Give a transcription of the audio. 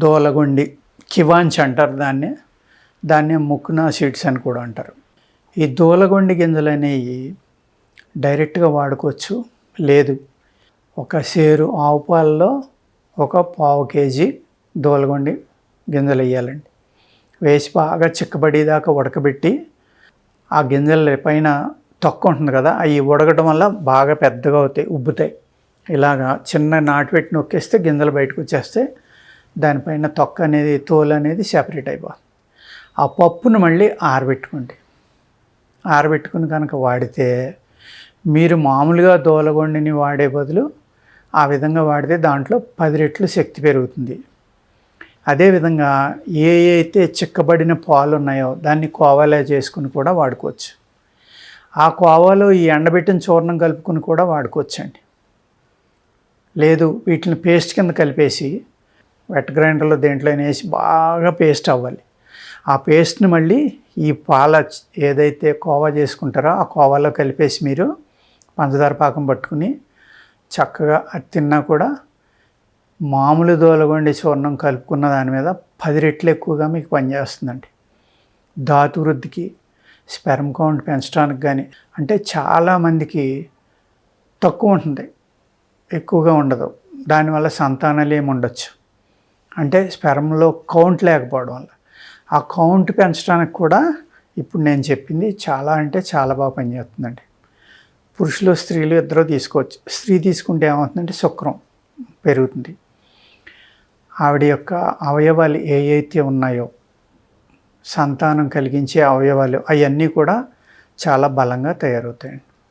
దోలగొండి కివాంచ్ అంటారు దాన్నే ముక్నా సీడ్స్ అని కూడా అంటారు. ఈ దోలగొండి గింజలు అనేవి డైరెక్ట్గా వాడుకోవచ్చు. లేదు, ఒక సేరు ఆవు పాలలో ఒక పావు కేజీ దోలగొండి గింజలు వేయాలండి. వేసి బాగా చిక్కబడేదాకా ఉడకబెట్టి ఆ గింజల పైన తొక్క ఉంటుంది కదా, అవి ఉడకడం వల్ల బాగా పెద్దగా అవుతాయి, ఉబ్బుతాయి. ఇలాగా చిన్న నాటు పెట్టి నొక్కేస్తే గింజలు బయటకు వచ్చేస్తే దానిపైన తొక్క అనేది తోలు అనేది సెపరేట్ అయిపోతుంది. ఆ పప్పును మళ్ళీ ఆరబెట్టుకుని కనుక వాడితే మీరు మామూలుగా దోలగొండిని వాడే బదులు ఆ విధంగా వాడితే దాంట్లో 10 రెట్లు శక్తి పెరుగుతుంది. అదేవిధంగా ఏ అయితే చిక్కబడిన పాలు ఉన్నాయో దాన్ని కోవాలా చేసుకుని కూడా వాడుకోవచ్చు. ఆ కోవాలో ఈ ఎండబెట్టిన చూర్ణం కలుపుకుని కూడా వాడుకోవచ్చండి. లేదు, వీటిని పేస్ట్ కింద కలిపేసి వెట్ గ్రైండర్లో దేంట్లో వేసి బాగా పేస్ట్ అవ్వాలి. ఆ పేస్ట్ని మళ్ళీ ఈ పాల ఏదైతే కోవా చేసుకుంటారో ఆ కోవాలో కలిపేసి మీరు పంచదార పాకం పట్టుకుని చక్కగా అది తిన్నా కూడా మామూలు దోలగొండి చూర్ణం కలుపుకున్న దాని మీద 10 రెట్లు ఎక్కువగా మీకు పనిచేస్తుందండి. ధాతు వృద్ధికి, స్పెర్మ్ కౌంట్ పెంచడానికి కానీ, అంటే చాలామందికి తక్కువ ఉంటుంది, ఎక్కువగా ఉండదు. దానివల్ల సంతానాలు ఏమి ఉండొచ్చు, అంటే స్పెర్మ్లో కౌంట్ లేకపోవడం వల్ల. ఆ కౌంట్ పెంచడానికి కూడా ఇప్పుడు నేను చెప్పింది చాలా అంటే చాలా బాగా పనిచేస్తుందండి. పురుషులు స్త్రీలు ఇద్దరూ తీసుకోవచ్చు. స్త్రీ తీసుకుంటే ఏమవుతుందంటే శుక్రం పెరుగుతుంది. ఆవిడ యొక్క అవయవాలు ఏవైతే ఉన్నాయో సంతానం కలిగించే అవయవాలు అవన్నీ కూడా చాలా బలంగా తయారవుతాయండి.